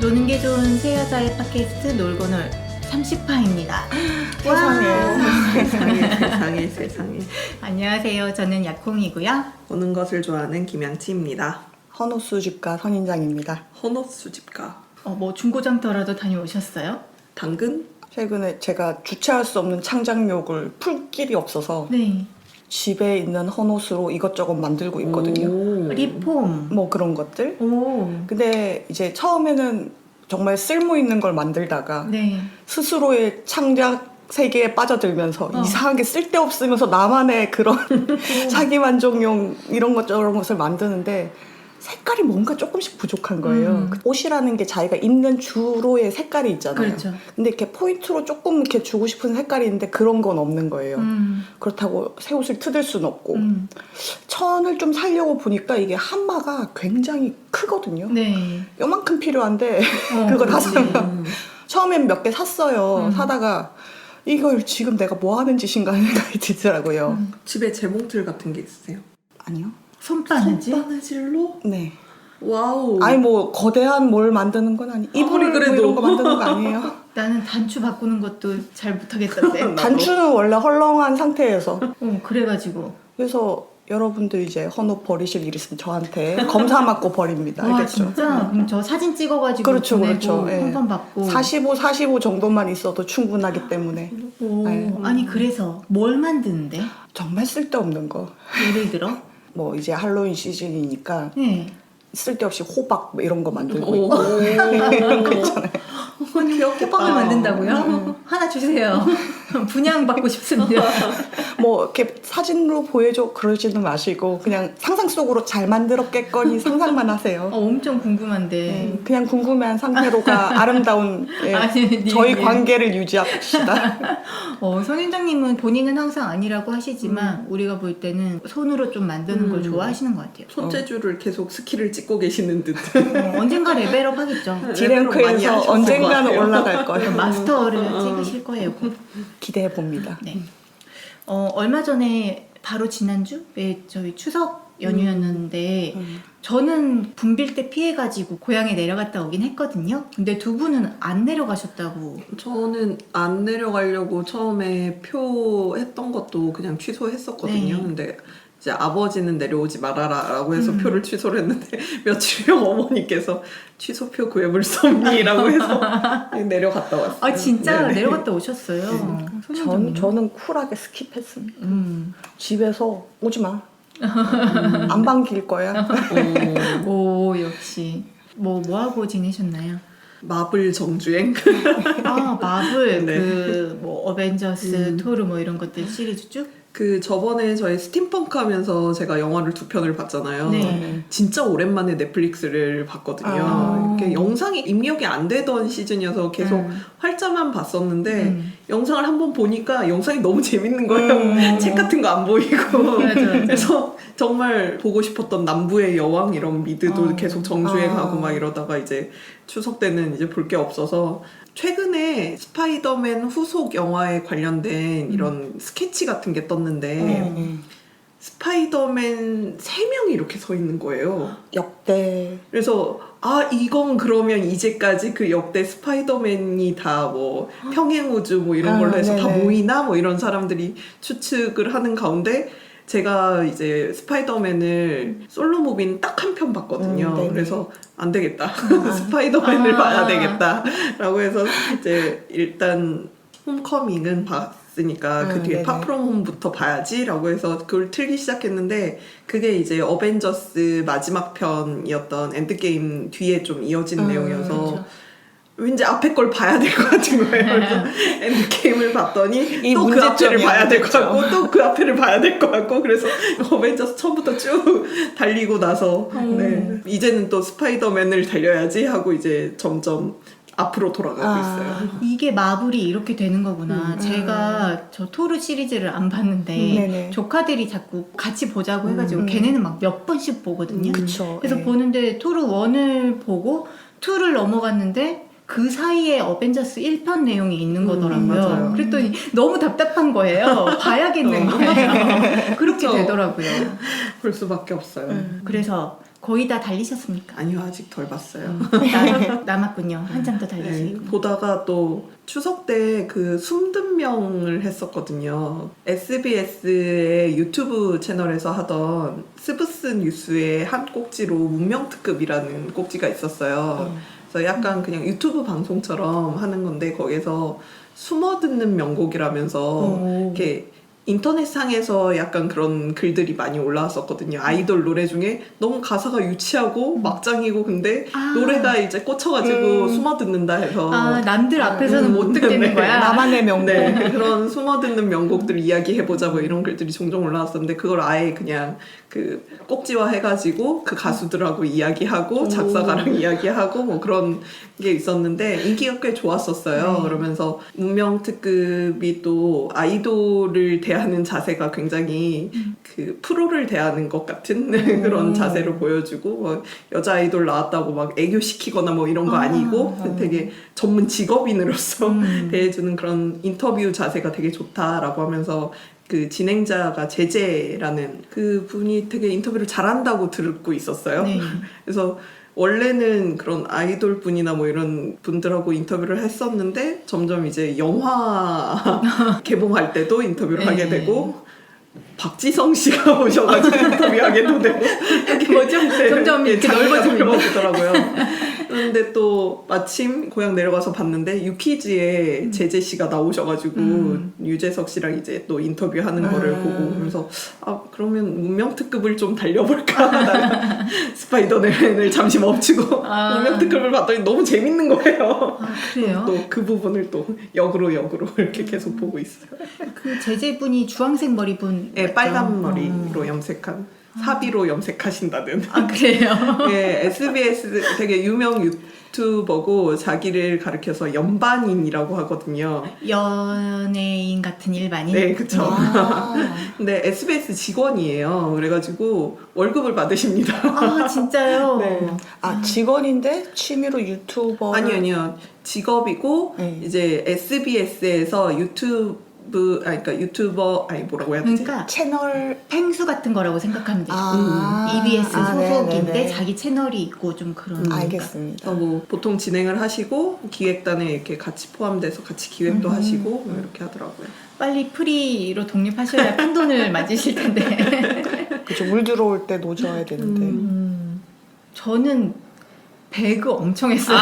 노는 게 좋은 새 여자의 팟캐스트 놀고놀 30화입니다. 세상에. 안녕하세요. 저는 약콩이고요. 보는 것을 좋아하는 김양치입니다. 헌옷수집가 선인장입니다. 헌옷수집가. 뭐 중고장터라도 다녀오셨어요? 당근? 최근에 제가 주체할 수 없는 창작욕을 풀 길이 없어서 네. 집에 있는 헌옷으로 이것저것 만들고 있거든요. 오. 리폼. 뭐 그런 것들. 오. 근데 이제 처음에는 정말 쓸모 있는 걸 만들다가 네. 스스로의 창작 세계에 빠져들면서 이상하게 쓸데없으면서 나만의 그런 자기만족용 이런 것 저런 것을 만드는데 색깔이 뭔가 조금씩 부족한 거예요. 옷이라는 게 자기가 입는 주로의 색깔이 있잖아요. 그렇죠. 근데 이렇게 포인트로 조금 이렇게 주고 싶은 색깔이 있는데 그런 건 없는 거예요. 그렇다고 새 옷을 뜯을 수는 없고 천을 좀 살려고 보니까 이게 한마가 굉장히 크거든요. 네. 요만큼 필요한데 그거 다 사면 처음엔 몇 개 샀어요. 사다가 이걸 지금 내가 뭐 하는 짓인가 하는 생각이 들더라고요. 집에 재봉틀 같은 게 있으세요? 아니요. 손바느질? 손바느질로? 네. 와우. 아니 뭐 거대한 뭘 만드는 건 아니. 이불 그래도. 뭐 이런 거 만드는 거 아니에요. 나는 단추 바꾸는 것도 잘 못하겠던데. 단추는 원래 헐렁한 상태에서. 그래가지고. 그래서 여러분들 이제 헌옷 버리실 일 있으면 저한테 검사 맞고 버립니다. 와, 알겠죠? 진짜? 그럼 저 사진 찍어가지고 그렇죠, 보내고 그렇죠. 예. 한 번 받고. 45 정도만 있어도 충분하기 때문에 오. 네. 아니 그래서 뭘 만드는데? 정말 쓸데없는 거. 예를 들어? 뭐 이제 할로윈 시즌이니까 네. 쓸데없이 호박 뭐 이런 거 만들고 오. 있고 호박을 만든다고요? 하나 주세요. 분양받고 싶습니다. 뭐 이렇게 사진으로 보여줘 그러지는 마시고 그냥 상상 속으로 잘 만들었겠거니 상상만 하세요. 엄청 궁금한데. 그냥 궁금한 상태로가 아름다운 아니, 저희 네. 관계를 유지합시다. 선인장님은 본인은 항상 아니라고 하시지만 우리가 볼 때는 손으로 좀 만드는 걸 좋아하시는 것 같아요. 손재주를 계속 스킬을 찍고 계시는 듯. 언젠가 레벨업 하겠죠. 많이 D랭크에서 하셨을 것 언젠가는 같아요. 올라갈 거예요. 마스터를 찍으실 거예요. 기대해 봅니다. 네. 얼마 전에 바로 지난주에 저희 추석 연휴였는데 저는 붐빌 때 피해가지고 고향에 내려갔다 오긴 했거든요. 근데 두 분은 안 내려가셨다고. 저는 안 내려가려고 처음에 표 했던 것도 그냥 취소했었거든요. 네. 근데 이제 아버지는 내려오지 말아라 라고 해서 표를 취소를 했는데 며칠 후 어머니께서 취소표 구해볼 수 없니? 라고 해서 내려갔다 왔어요. 아 진짜 네네. 내려갔다 오셨어요. 저는 쿨하게 스킵했습니다. 집에서 오지 마. 안 반길 거야. 오 역시 뭐 하고 지내셨나요? 마블 정주행? 마블 네. 그뭐 어벤져스, 토르 뭐 이런 것들 시리즈 쭉? 그 저번에 저희 스팀펑크 하면서 제가 영화를 2편을 봤잖아요. 네. 진짜 오랜만에 넷플릭스를 봤거든요. 이렇게 영상이 입력이 안 되던 시즌이어서 계속 활자만 봤었는데 영상을 한번 보니까 영상이 너무 재밌는 거예요. 책 같은 거 안 보이고. 맞아. 그래서 정말 보고 싶었던 남부의 여왕 이런 미드도 계속 정주행하고 막 이러다가 이제 추석 때는 이제 볼 게 없어서 최근에 스파이더맨 후속 영화에 관련된 이런 스케치 같은 게 떴는데 스파이더맨 3명이 이렇게 서 있는 거예요. 역대. 그래서 이건 그러면 이제까지 그 역대 스파이더맨이 다 뭐 평행우주 뭐 이런 걸로 해서 다 네네. 모이나 뭐 이런 사람들이 추측을 하는 가운데 제가 이제 스파이더맨을 솔로 무비는 딱 한 편 봤거든요. 네네. 그래서 안 되겠다. 스파이더맨을 봐야 되겠다. 라고 해서 이제 일단 홈커밍은 봤으니까 그 뒤에 네네. 파프롬 홈부터 봐야지 라고 해서 그걸 틀기 시작했는데 그게 이제 어벤져스 마지막 편이었던 엔드게임 뒤에 좀 이어진 내용이어서 그렇죠. 왠지 앞에 걸 봐야 될 것 같은 거예요. 그래서 엔드게임을 봤더니 또 그 앞에를 봐야 될 것 같고 또 그 앞에를 봐야 될 것 같고 그래서 어벤져스 처음부터 쭉 달리고 나서 네. 이제는 또 스파이더맨을 달려야지 하고 이제 점점 앞으로 돌아가고 있어요. 이게 마블이 이렇게 되는 거구나. 제가 저 토르 시리즈를 안 봤는데 네네. 조카들이 자꾸 같이 보자고 해가지고 걔네는 막 몇 번씩 보거든요. 그쵸. 그래서 네. 보는데 토르 1을 보고 2를 넘어갔는데 그 사이에 어벤져스 1편 내용이 있는 거더라고요. 맞아요. 그랬더니 너무 답답한 거예요. 봐야겠는 거예요. 그렇게 그쵸. 되더라고요. 볼 수밖에 없어요. 그래서 거의 다 달리셨습니까? 아니요, 아직 덜 봤어요. 남았군요. 한참 더 네, 달리시고. 보다가 또 추석 때 그 숨든 명을 했었거든요. SBS의 유튜브 채널에서 하던 스브스 뉴스의 한 꼭지로 문명특급이라는 꼭지가 있었어요. 그래서 약간 그냥 유튜브 방송처럼 하는 건데 거기서 숨어듣는 명곡이라면서 이렇게 인터넷상에서 약간 그런 글들이 많이 올라왔었거든요. 아이돌 노래 중에 너무 가사가 유치하고 막장이고 근데 노래가 이제 꽂혀가지고 숨어듣는다 해서 남들 앞에서는 못 듣겠는 네. 거야. 나만의 명곡. 네, 그런 숨어듣는 명곡들을 이야기해보자 뭐 이런 글들이 종종 올라왔었는데 그걸 아예 그냥 그 꼭지화 해가지고 그 가수들하고 이야기하고 작사가랑 이야기하고 뭐 그런 게 있었는데 인기가 꽤 좋았었어요. 그러면서 문명특급이 또 아이돌을 대하는 자세가 굉장히 그 프로를 대하는 것 같은 그런 자세를 보여주고 뭐 여자 아이돌 나왔다고 막 애교시키거나 뭐 이런 거 아니고 되게 전문 직업인으로서 대해주는 그런 인터뷰 자세가 되게 좋다라고 하면서 그 진행자가 제재라는 그 분이 되게 인터뷰를 잘한다고 듣고 있었어요. 네. 그래서 원래는 그런 아이돌 분이나 뭐 이런 분들하고 인터뷰를 했었는데 점점 이제 영화 개봉할 때도 인터뷰를 하게 되고 박지성 씨가 오셔가지고 인터뷰하게도 되고 점점 이렇게 넓어지더라고요. 그런데 또 마침 고향 내려가서 봤는데 유키즈에 제재 씨가 나오셔가지고 유재석 씨랑 이제 또 인터뷰하는 거를 보고 그러면서 아 그러면 문명특급을 좀 달려볼까 하다가 스파이더맨을 잠시 멈추고 문명특급을 봤더니 너무 재밌는 거예요. 그래요? 또 그 부분을 또 역으로 이렇게 계속 보고 있어요. 그 제재분이 주황색 머리분. 네, 빨간 머리로 염색한 사비로 염색하신다는. 아 그래요? 네, SBS 되게 유명 유튜버고 자기를 가리켜서 연반인이라고 하거든요. 연예인 같은 일반인. 네, 그쵸. 근데 SBS 직원이에요. 그래가지고 월급을 받으십니다. 아 진짜요? 네. 아 직원인데 취미로 유튜버. 아니요. 직업이고 이제 SBS에서 그러니까 유튜버 뭐라고 해야 되지? 그러니까 채널 펭수 같은 거라고 생각하면 돼요. EBS 소속인데 네네네. 자기 채널이 있고 좀 그런. 알겠습니다. 뭐 보통 진행을 하시고 기획단에 이렇게 같이 포함돼서 같이 기획도 하시고 뭐 이렇게 하더라고요. 빨리 프리로 독립하셔야 큰 돈을 맞으실 텐데. 그죠. 물 들어올 때 노져야 되는데. 저는 배그 엄청 했어요.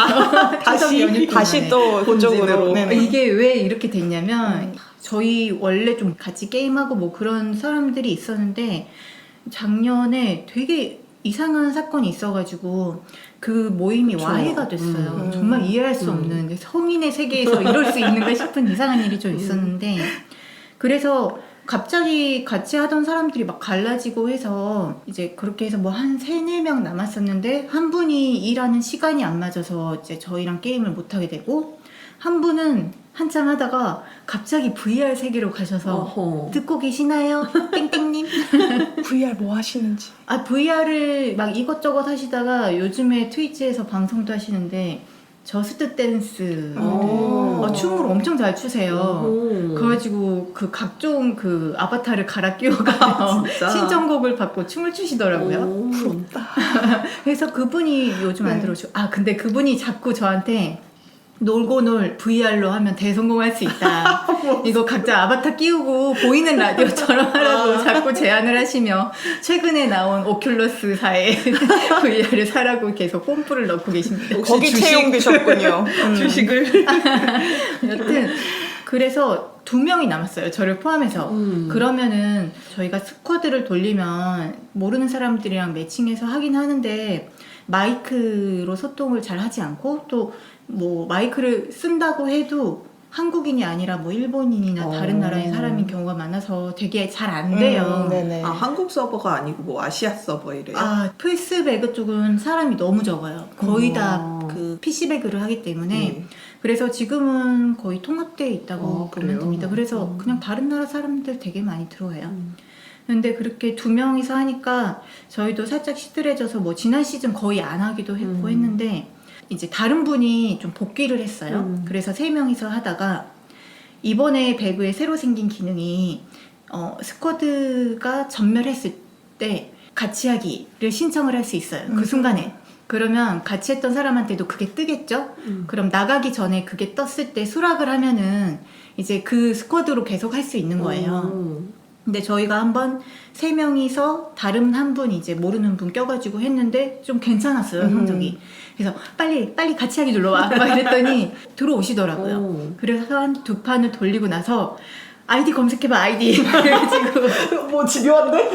다시 또 본진으로. 그쪽으로. 네네. 이게 왜 이렇게 됐냐면 저희 원래 좀 같이 게임하고 뭐 그런 사람들이 있었는데 작년에 되게 이상한 사건이 있어가지고 그 모임이 그쵸. 와해가 됐어요. 정말 이해할 수 없는 성인의 세계에서 이럴 수 있는가 싶은 이상한 일이 좀 있었는데 그래서 갑자기 같이 하던 사람들이 막 갈라지고 해서 이제 그렇게 해서 뭐 한 3-4명 남았었는데 한 분이 일하는 시간이 안 맞아서 이제 저희랑 게임을 못 하게 되고 한 분은 한참 하다가 갑자기 VR 세계로 가셔서 어허. 듣고 계시나요? 땡땡님? VR 뭐 하시는지. 아 VR을 막 이것저것 하시다가 요즘에 트위치에서 방송도 하시는데 저스트 댄스 춤을 엄청 잘 추세요. 그래가지고 그 각종 그 아바타를 갈아 끼워가며 진짜? 신청곡을 받고 춤을 추시더라고요. 부럽다. 그래서 그분이 요즘 안 들어오시고 근데 그분이 자꾸 저한테 놀고 놀 VR로 하면 대성공할 수 있다. 이거 각자 아바타 끼우고 보이는 라디오처럼 하라고 자꾸 제안을 하시며 최근에 나온 오큘러스사의 VR을 사라고 계속 뽐뿌를 넣고 계십니다. 거기 채용되셨군요. 주식을 여튼 그래서 2명이 남았어요. 저를 포함해서. 그러면은 저희가 스쿼드를 돌리면 모르는 사람들이랑 매칭해서 하긴 하는데 마이크로 소통을 잘 하지 않고 또 뭐 마이크를 쓴다고 해도 한국인이 아니라 뭐 일본인이나 다른 나라의 사람인 경우가 많아서 되게 잘 안 돼요. 네네. 한국 서버가 아니고 뭐 아시아 서버 이래요? 플스배그 쪽은 사람이 너무 적어요. 거의 다 그 PC배그를 하기 때문에 그래서 지금은 거의 통합되어 있다고 보면 그래요? 됩니다. 그래서 그냥 다른 나라 사람들 되게 많이 들어와요. 근데 그렇게 2명이서 하니까 저희도 살짝 시들해져서 뭐 지난 시즌 거의 안 하기도 했고 했는데 이제 다른 분이 좀 복귀를 했어요. 그래서 3명이서 하다가 이번에 배그에 새로 생긴 기능이 스쿼드가 전멸했을 때 같이 하기를 신청을 할 수 있어요. 그 순간에. 그러면 같이 했던 사람한테도 그게 뜨겠죠? 그럼 나가기 전에 그게 떴을 때 수락을 하면은 이제 그 스쿼드로 계속 할 수 있는 거예요. 근데 저희가 한번 3명이서 다른 한 분 이제 모르는 분 껴가지고 했는데 좀 괜찮았어요, 성적이. 그래서 빨리 같이 하기 눌러와 막 이랬더니 들어오시더라고요. 그래서 한 2판을 돌리고 나서 아이디 검색해봐 아이디 그래가지고 뭐 집요한데?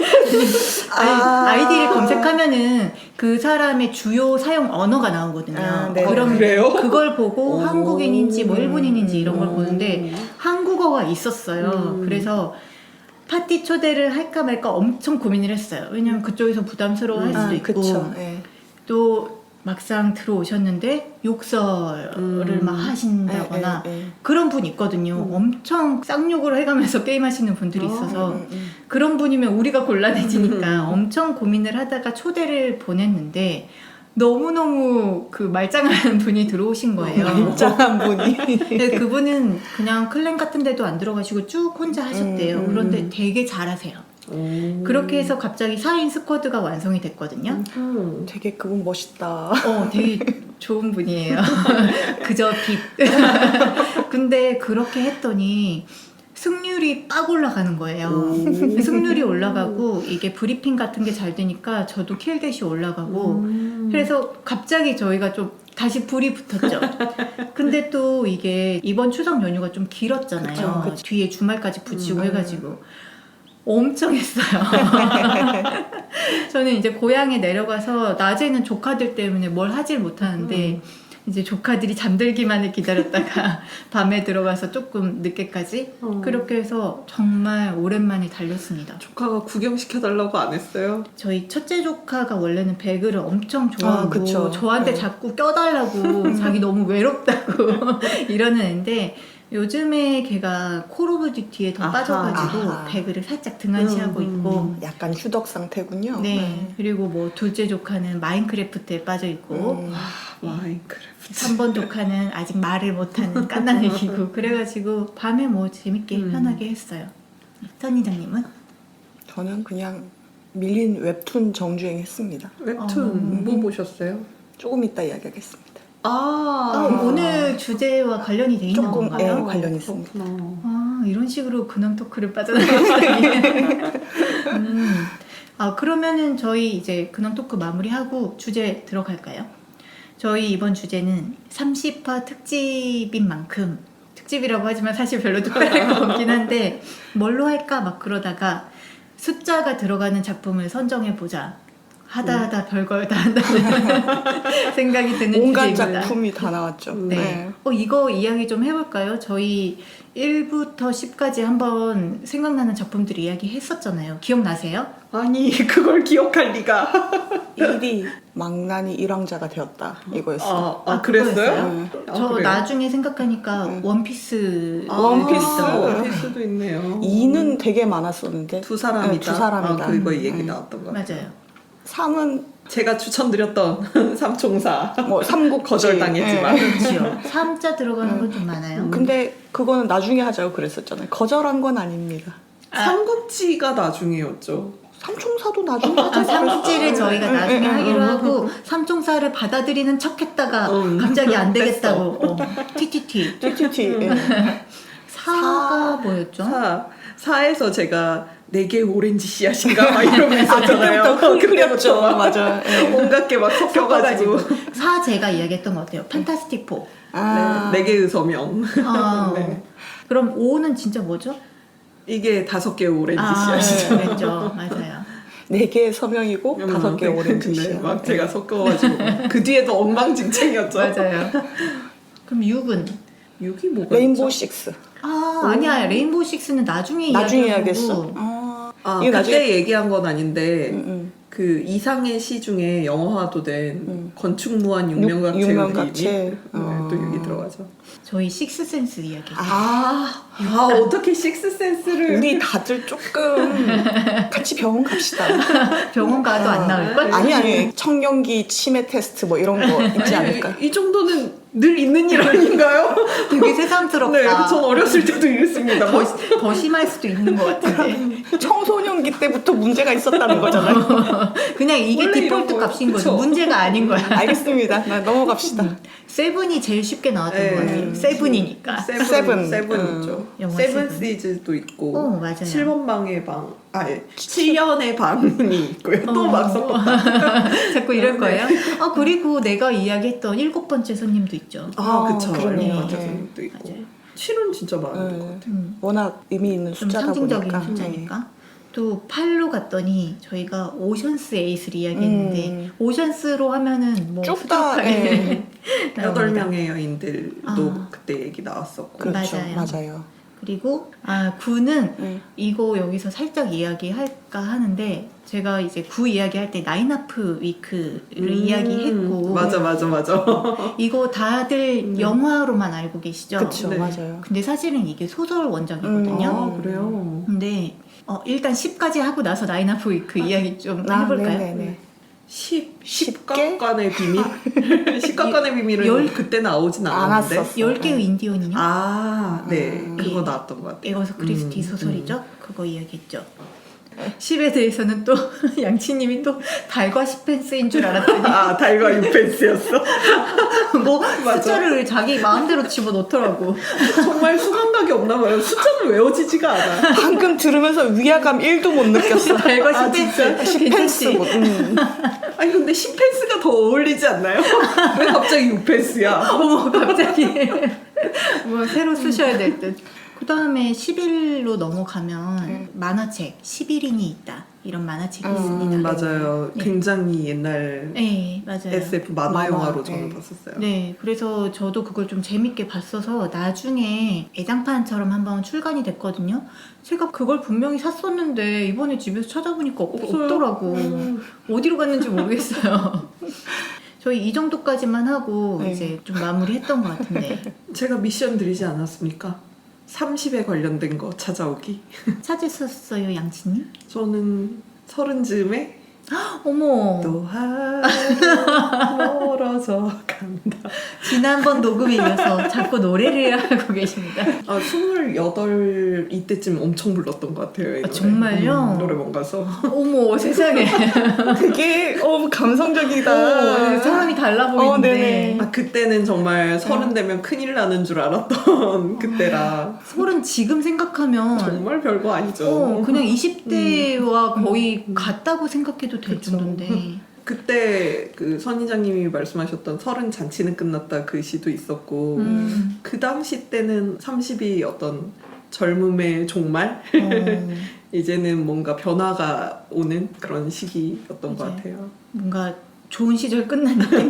아이디를 검색하면은 그 사람의 주요 사용 언어가 나오거든요. 아, 네. 그럼 그래요? 그걸 보고 오. 한국인인지 뭐 일본인인지 이런 걸 오. 보는데 한국어가 있었어요. 그래서 파티 초대를 할까 말까 엄청 고민을 했어요. 왜냐면 그쪽에서 부담스러워할 수도 있고 그쵸. 예. 또 막상 들어오셨는데 욕설을 막 하신다거나 예. 그런 분 있거든요. 엄청 쌍욕을 해가면서 게임하시는 분들이 있어서 그런 분이면 우리가 곤란해지니까 엄청 고민을 하다가 초대를 보냈는데 너무너무 그 말짱한 분이 들어오신 거예요. 굉장한 분이. 근데 그분은 그냥 클랜 같은 데도 안 들어가시고 쭉 혼자 하셨대요. 그런데 되게 잘하세요. 그렇게 해서 갑자기 4인 스쿼드가 완성이 됐거든요. 되게 그분 멋있다. 되게 좋은 분이에요. 그저 빛. 근데 그렇게 했더니 승률이 빡 올라가는 거예요. 승률이 올라가고 이게 브리핑 같은 게 잘 되니까 저도 킬댓이 올라가고 그래서 갑자기 저희가 좀 다시 불이 붙었죠. 근데 또 이게 이번 추석 연휴가 좀 길었잖아요. 그쵸. 뒤에 주말까지 붙이고 해가지고 엄청 했어요. 저는 이제 고향에 내려가서 낮에는 조카들 때문에 뭘 하질 못하는데 이제 조카들이 잠들기만을 기다렸다가 밤에 들어가서 조금 늦게까지 그렇게 해서 정말 오랜만에 달렸습니다. 조카가 구경시켜달라고 안 했어요? 저희 첫째 조카가 원래는 배그를 엄청 좋아하고 그쵸. 저한테 네. 자꾸 껴달라고 자기 너무 외롭다고 이러는 애인데 요즘에 걔가 콜 오브 듀티에 더 아하. 빠져가지고 아하. 배그를 살짝 등한시하고 있고 약간 휴덕 상태군요. 네. 그리고 뭐 둘째 조카는 마인크래프트에 빠져 있고 마인크래프트. 3번 조카는 아직 말을 못하는 깐난애기고 그래가지고 밤에 뭐 재밌게 편하게 했어요. 선이장님은? 저는 그냥 밀린 웹툰 정주행했습니다. 웹툰 뭐 보셨어요? 조금 이따 이야기하겠습니다. 오늘 주제와 관련이 돼 있는 조금 건가요? 관련 있습니다. 그렇구나. 이런 식으로 근황 토크를 빠져나가시다니. 그러면은 저희 이제 근황 토크 마무리하고 주제 들어갈까요? 저희 이번 주제는 30화 특집인 만큼 특집이라고 하지만 사실 별로 특별할 거 없긴 한데 뭘로 할까 막 그러다가 숫자가 들어가는 작품을 선정해보자. 하다 별걸 다 한다는 생각이 드는 온갖 주제입니다. 작품이 다 나왔죠. 네. 이거 이야기 좀 해볼까요? 저희 1부터 10까지 한번 생각나는 작품들 이야기 했었잖아요. 기억나세요? 아니 그걸 기억할 리가. 1위 망나니 일왕자가 되었다 이거였어요. 그랬어요? 그거였어요? 저 그래요? 나중에 생각하니까 원피스 원피스도 있네요. 2는 되게 많았었는데 두 사람이다. 네, 두 사람이다. 그거 얘기 나왔던 거. 맞아요. 3은 제가 추천드렸던 삼총사. 뭐 삼국지 거절당했지만. 그렇지요. 3자 들어가는 건 좀 많아요. 근데 그거는 나중에 하자고 그랬었잖아요. 거절한 건 아닙니다. 삼국지가 나중이었죠. 삼총사도 나중에 하자고 삼국지를 저희가 나중에 하기로 하고 삼총사를 받아들이는 척했다가 갑자기 안 되겠다고 TTT TTT. 4가 뭐였죠? 4에서 제가 4개 오렌지 씨앗인가 막 이러면서 있었잖아요. 그때부터 맞아. 온갖 게 막 섞여가지고 4 제가 이야기했던 것 같아요. 판타스틱 4. 4개의 서명. 네. 그럼 5는 진짜 뭐죠? 이게 5개의 오렌지 씨앗이죠. 네, 그랬죠. 맞아요. 4개의 서명이고 5개 오렌지 근데 씨앗. 막 제가 섞어가지고 그 뒤에도 엉망진창이었죠. 맞아요. 그럼 6은? 6이 뭐가 레인보우 있죠? 식스. 아니야. 레인보우 식스는 나중에 이야기하겠어. 그때 나중에... 얘기한 건 아닌데 그 이상의 시 중에 영화화도 된 건축무한 육명각체 또 여기 들어가죠. 저희 식스센스 이야기. 어떻게 식스센스를 우리 다들 조금 같이 병원 갑시다. 병원 가도 안 나올걸? 아니 청년기 치매 테스트 뭐 이런 거 있지 않을까? 이 정도는 늘 있는 일 아닌가요? 되게 새삼스럽다. 네, 전 어렸을 때도 이랬습니다. 더 심할 수도 있는 것 같은데. 청소년기 때부터 문제가 있었다는 거잖아요. 그냥 이게 원래 디폴트 이런 거, 값인 거죠. 그쵸? 문제가 아닌 거야. 알겠습니다. 넘어갑시다. 세븐이 제일 쉽게 나왔던 네. 것 같아요. 세븐이니까. 세븐. 세븐이죠. 영화 세븐 세븐. 시즈도 있고, 어, 맞아요. 7번방의 방, 7년의 방이 있고요. 또 막 섞었다. 자꾸 이럴 거예요. 그리고 내가 이야기했던 7번째 손님도 있죠. 그쵸. 그러네. 얼마 네. 전도 있고. 맞아요. 7은 진짜 많은 네. 것 같아요. 워낙 의미 있는 좀 숫자다 상징적인 보니까. 숫자니까. 또 8로 갔더니 저희가 오션스 8을 이야기했는데 오션스로 하면은 뭐 쭉 다, 수두룩하게 여덟 나옵니다. 명의 여인들도 아. 그때 얘기 나왔었고. 그렇죠. 맞아요. 맞아요. 그리고 9는 네. 이거 여기서 살짝 이야기할까 하는데 제가 이제 9 이야기할 때 나인아프 위크를 이야기했고 맞아. 이거 다들 영화로만 알고 계시죠? 그렇죠. 네. 맞아요. 근데 사실은 이게 소설 원작이거든요. 그래요? 근데 일단 10까지 하고 나서 나인아프 위크 이야기 좀 해볼까요? 네네네. 10각간의 비밀? 10각간의 비밀은 그때 나오진 않았는데. 않았었어. 10개의 인디언이요? 네. 그거 예. 나왔던 것 같아요. 에거서 크리스티 소설이죠? 그거 이야기했죠. 10에 대해서는 또 양치님이 또 달과 10펜스인 줄 알았더니 달과 6펜스였어. 뭐 맞아. 숫자를 자기 마음대로 집어넣더라고. 정말 수감각이 없나 봐요. 숫자는 외워지지가 않아. 방금 들으면서 위화감 1도 못 느꼈어. 달과 10펜스 10펜스. 뭐, 아니 근데 10펜스가 더 어울리지 않나요? 왜 갑자기 6펜스야? 어머 갑자기 뭐 새로 쓰셔야 될 듯. 그 다음에 11로 넘어가면 만화책 11인이 있다 이런 만화책이 있습니다. 맞아요. 네. 굉장히 옛날 네 맞아요. SF 만화 만화, 영화로 저는 네. 봤었어요. 네, 그래서 저도 그걸 좀 재밌게 봤어서 나중에 애장판처럼 한번 출간이 됐거든요. 제가 그걸 분명히 샀었는데 이번에 집에서 찾아보니까 없어요? 없더라고. 어디로 갔는지 모르겠어요. 저희 이 정도까지만 하고 네. 이제 좀 마무리했던 것 같은데 제가 미션 드리지 않았습니까? 30에 관련된 거 찾아오기. 찾으셨어요, 양치님? 저는 30즈음에 어머, 또 하루 멀어져 간다. 지난번 녹음에 이어서 자꾸 노래를 하고 계십니다. 28 이때쯤 엄청 불렀던 것 같아요. 이 노래. 정말요? 노래방 가서. 어머, 세상에. 되게 감성적이다. 사람이 달라 보이는데. 네네. 그때는 정말 30 되면 큰일 나는 줄 알았던 그때라. 서른 지금 생각하면 정말 별거 아니죠. 그냥 20대와 거의 같다고 생각해도 될 그쵸. 정도인데. 그때 그 선희장님이 말씀하셨던 30 잔치는 끝났다 그 시도 있었고 그 당시 때는 30이 어떤 젊음의 종말? 이제는 뭔가 변화가 오는 그런 시기였던 것 맞아요. 같아요. 뭔가 좋은 시절 끝난 느낌?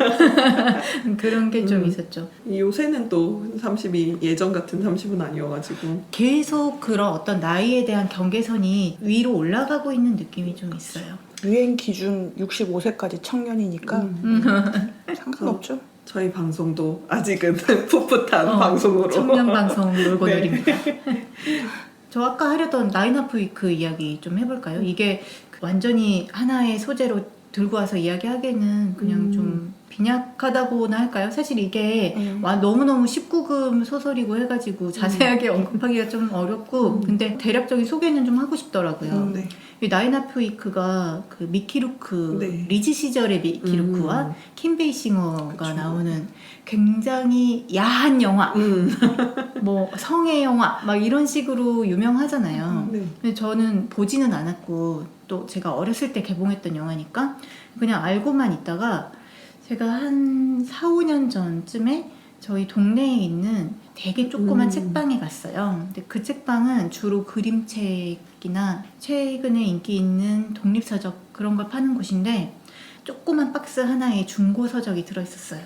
그런 게 좀 있었죠. 요새는 또 30이 예전 같은 30은 아니어가지고 계속 그런 어떤 나이에 대한 경계선이 위로 올라가고 있는 느낌이 좀 있어요. 유행 기준 65세까지 청년이니까 상관없죠. 저희 방송도 아직은 풋풋한 방송으로 청년 방송 놀고 네. 내립니다. 저 아까 하려던 라인아프 위크 이야기 좀 해볼까요? 이게 완전히 하나의 소재로 들고 와서 이야기하기에는 그냥 좀 빈약하다고나 할까요? 사실 이게 너무너무 19금 소설이고 해가지고 자세하게 언급하기가 좀 어렵고 근데 대략적인 소개는 좀 하고 싶더라고요. 네. 이 나인아프 위크가 그 미키 루크, 네. 리즈 시절의 미키 루크와 킴 베이싱어가 그쵸. 나오는 굉장히 야한 영화, 뭐 성의 영화 막 이런 식으로 유명하잖아요. 네. 근데 저는 보지는 않았고 또 제가 어렸을 때 개봉했던 영화니까 그냥 알고만 있다가 제가 한 4, 5년 전쯤에 저희 동네에 있는 되게 조그만 책방에 갔어요. 근데 그 책방은 주로 그림책이나 최근에 인기 있는 독립서적 그런 걸 파는 곳인데 조그만 박스 하나에 중고서적이 들어있었어요.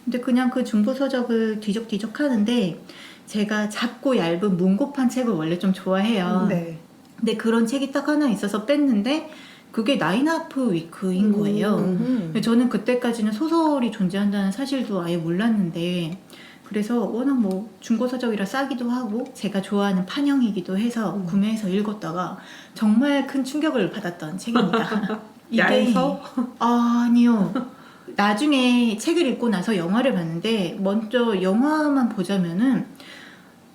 근데 그냥 그 중고서적을 뒤적뒤적 하는데 제가 작고 얇은 문고판 책을 원래 좀 좋아해요. 네. 근데 그런 책이 딱 하나 있어서 뺐는데 그게 나인아프 위크인 거예요. 근데 저는 그때까지는 소설이 존재한다는 사실도 아예 몰랐는데 그래서 워낙 뭐 중고서적이라 싸기도 하고 제가 좋아하는 판형이기도 해서 구매해서 읽었다가 정말 큰 충격을 받았던 책입니다. 야해서? 아니요. 나중에 책을 읽고 나서 영화를 봤는데 먼저 영화만 보자면은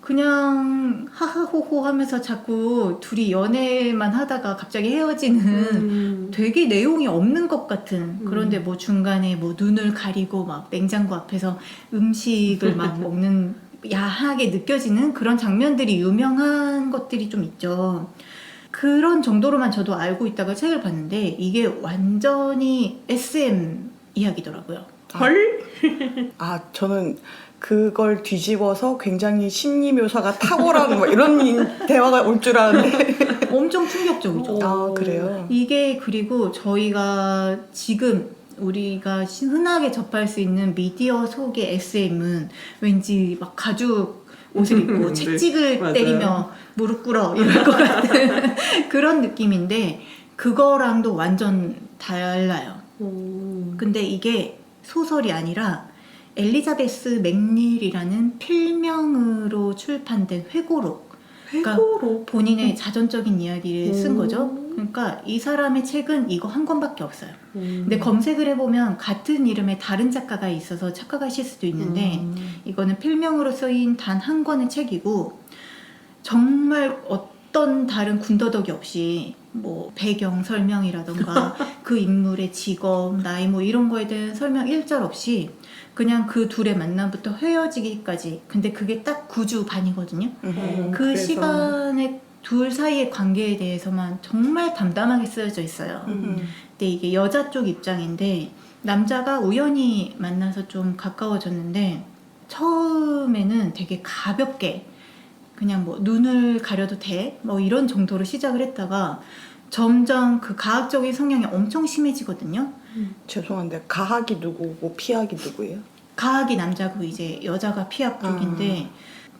그냥 하하호호 하면서 자꾸 둘이 연애만 하다가 갑자기 헤어지는 되게 내용이 없는 것 같은 그런데 뭐 중간에 뭐 눈을 가리고 막 냉장고 앞에서 음식을 막 먹는 야하게 느껴지는 그런 장면들이 유명한 것들이 좀 있죠. 그런 정도로만 저도 알고 있다가 책을 봤는데 이게 완전히 SM 이야기더라고요. 헐? 아, 저는 그걸 뒤집어서 굉장히 심리 묘사가 탁월한 뭐 이런 대화가 올 줄 알았는데. 엄청 충격적이죠. 아, 그래요? 이게 그리고 저희가 지금 우리가 흔하게 접할 수 있는 미디어 속의 SM은 왠지 막 가죽 옷을 입고 네, 채찍을 맞아요. 때리며 무릎 꿇어 이럴 것 같은 그런 느낌인데 그거랑도 완전 달라요. 근데 이게 소설이 아니라 엘리자베스 맥닐이라는 필명으로 출판된 회고록. 그러니까 회고록? 본인의 자전적인 이야기를 쓴 거죠. 그러니까 이 사람의 책은 이거 한 권밖에 없어요. 근데 검색을 해보면 같은 이름의 다른 작가가 있어서 착각하실 수도 있는데 이거는 필명으로 쓰인 단 한 권의 책이고 정말 어떤 다른 군더더기 없이 뭐 배경 설명이라던가 그 인물의 직업, 나이 뭐 이런 거에 대한 설명 일절 없이 그냥 그 둘의 만남부터 헤어지기까지 근데 그게 딱 9주 반이거든요. 그 그래서. 시간에 둘 사이의 관계에 대해서만 정말 담담하게 쓰여져 있어요. 근데 이게 여자 쪽 입장인데 남자가 우연히 만나서 좀 가까워졌는데 처음에는 되게 가볍게 그냥 뭐 눈을 가려도 돼? 뭐 이런 정도로 시작을 했다가 점점 그 가학적인 성향이 엄청 심해지거든요. 죄송한데 가학이 누구고 피학이 누구예요? 가학이 남자고 이제 여자가 피학 쪽인데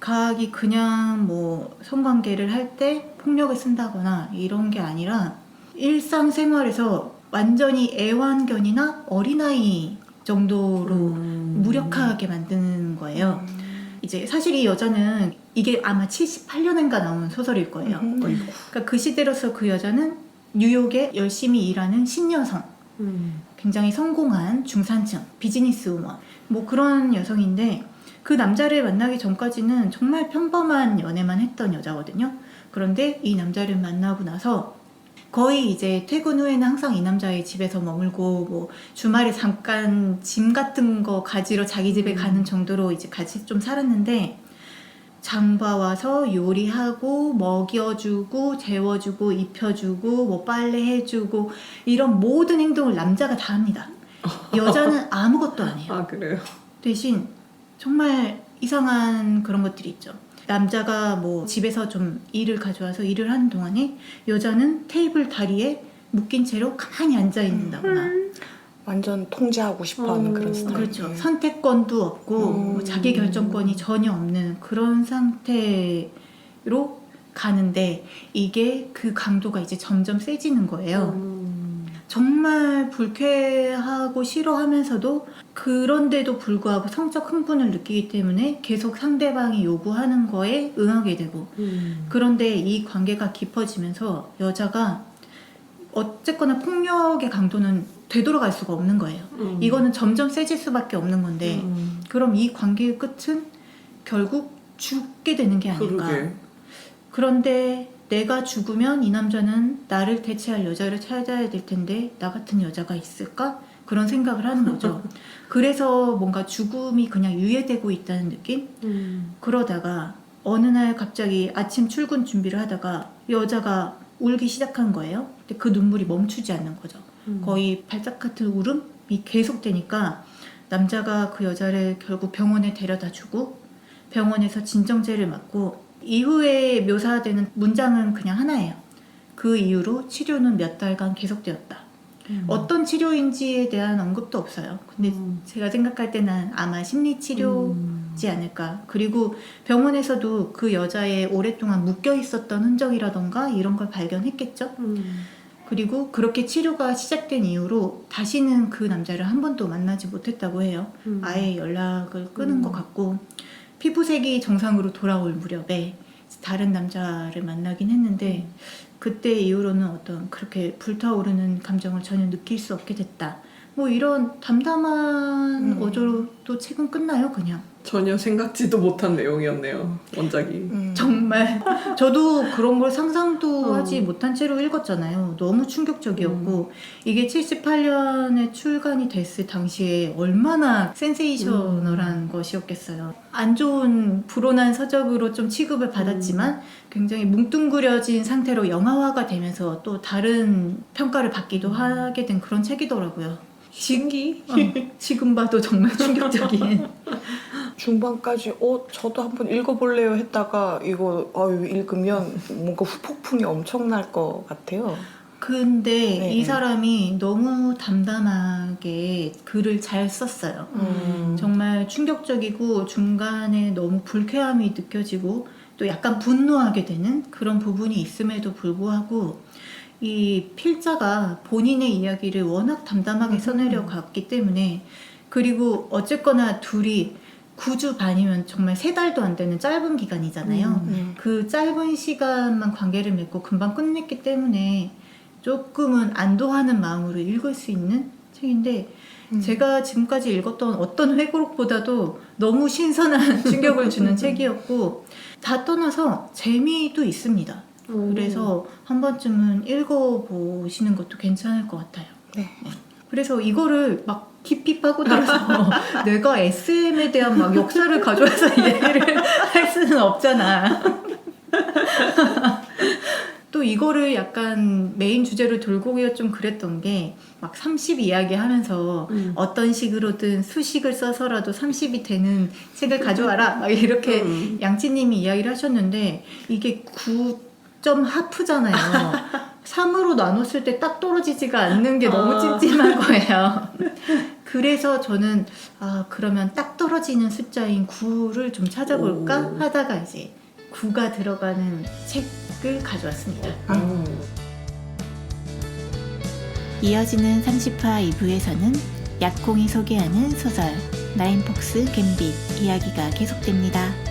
가학이 그냥 뭐 성관계를 할 때 폭력을 쓴다거나 이런 게 아니라 일상생활에서 완전히 애완견이나 어린아이 정도로 무력하게 만드는 거예요. 이제 사실 이 여자는 이게 아마 78년인가 나온 소설일 거예요. 그러니까 그 시대로서 그 여자는 뉴욕에 열심히 일하는 신여성, 굉장히 성공한 중산층, 비즈니스 우먼 뭐 그런 여성인데 그 남자를 만나기 전까지는 정말 평범한 연애만 했던 여자거든요. 그런데 이 남자를 만나고 나서 거의 이제 퇴근 후에는 항상 이 남자의 집에서 머물고 뭐 주말에 잠깐 짐 같은 거 가지러 자기 집에 가는 정도로 이제 같이 좀 살았는데 장 봐와서 요리하고 먹여주고 재워주고 입혀주고 뭐 빨래해주고 이런 모든 행동을 남자가 다 합니다. 여자는 아무것도 안 해요. 아, 그래요? 대신 정말 이상한 그런 것들이 있죠. 남자가 뭐 집에서 좀 일을 가져와서 일을 하는 동안에 여자는 테이블 다리에 묶인 채로 가만히 앉아 있는다거나 완전 통제하고 싶어하는 그런 스타일. 그렇죠. 선택권도 없고 뭐 자기 결정권이 전혀 없는 그런 상태로 가는데 이게 그 강도가 이제 점점 세지는 거예요. 정말 불쾌하고 싫어하면서도 그런데도 불구하고 성적 흥분을 느끼기 때문에 계속 상대방이 요구하는 거에 응하게 되고 그런데 이 관계가 깊어지면서 여자가 어쨌거나 폭력의 강도는 되돌아갈 수가 없는 거예요. 이거는 점점 세질 수밖에 없는 건데 그럼 이 관계의 끝은 결국 죽게 되는 게 아닐까. 그러게. 그런데 내가 죽으면 이 남자는 나를 대체할 여자를 찾아야 될 텐데 나 같은 여자가 있을까? 그런 생각을 하는 거죠. 그래서 뭔가 죽음이 그냥 유예되고 있다는 느낌? 그러다가 어느 날 갑자기 아침 출근 준비를 하다가 여자가 울기 시작한 거예요. 근데 그 눈물이 멈추지 않는 거죠. 거의 발작 같은 울음이 계속되니까 남자가 그 여자를 결국 병원에 데려다 주고 병원에서 진정제를 맞고 이후에 묘사되는 문장은 그냥 하나예요. 그 이후로 치료는 몇 달간 계속되었다. 어떤 치료인지에 대한 언급도 없어요. 근데 제가 생각할 때는 아마 심리치료지 않을까. 그리고 병원에서도 그 여자의 오랫동안 묶여 있었던 흔적이라던가 이런 걸 발견했겠죠. 그리고 그렇게 치료가 시작된 이후로 다시는 그 남자를 한 번도 만나지 못했다고 해요. 아예 연락을 끊은 것 같고 피부색이 정상으로 돌아올 무렵에 다른 남자를 만나긴 했는데 그때 이후로는 어떤 그렇게 불타오르는 감정을 전혀 느낄 수 없게 됐다. 뭐 이런 담담한 어조로 책은 끝나요, 그냥. 전혀 생각지도 못한 내용이었네요, 원작이. 정말 저도 그런 걸 상상도 하지 못한 채로 읽었잖아요. 너무 충격적이었고 이게 78년에 출간이 됐을 당시에 얼마나 센세이셔널한 것이었겠어요. 안 좋은 불온한 서적으로 좀 취급을 받았지만 굉장히 뭉뚱그려진 상태로 영화화가 되면서 또 다른 평가를 받기도 하게 된 그런 책이더라고요. 신기? 지금 봐도 정말 충격적인. 중반까지 저도 한번 읽어볼래요 했다가 이거 읽으면 뭔가 후폭풍이 엄청날 것 같아요. 근데 네. 이 사람이 너무 담담하게 글을 잘 썼어요. 정말 충격적이고 중간에 너무 불쾌함이 느껴지고 또 약간 분노하게 되는 그런 부분이 있음에도 불구하고 이 필자가 본인의 이야기를 워낙 담담하게 써내려갔기 때문에 그리고 어쨌거나 둘이 9주 반이면 정말 3달도 안 되는 짧은 기간이잖아요. 그 짧은 시간만 관계를 맺고 금방 끝냈기 때문에 조금은 안도하는 마음으로 읽을 수 있는 책인데 제가 지금까지 읽었던 어떤 회고록보다도 너무 신선한 충격을 주는 책이었고 다 떠나서 재미도 있습니다. 그래서 한 번쯤은 읽어보시는 것도 괜찮을 것 같아요. 네. 그래서 이거를 막 깊이 파고들어서 내가 SM에 대한 막 역사를 가져와서 얘기를 할 수는 없잖아. 또 이거를 약간 메인 주제로 들고 오기가 좀 그랬던 게 막 30 이야기 하면서 어떤 식으로든 수식을 써서라도 30이 되는 책을 가져와라 막 이렇게 양치님이 이야기를 하셨는데 이게 9점 하프잖아요. 3으로 나눴을 때 딱 떨어지지가 않는 게 너무 찜찜한 거예요. 그래서 저는 그러면 딱 떨어지는 숫자인 9를 좀 찾아볼까 하다가 이제 9가 들어가는 책을 가져왔습니다. 이어지는 30화 2부에서는 약콩이 소개하는 소설 나인폭스 갬빗 이야기가 계속됩니다.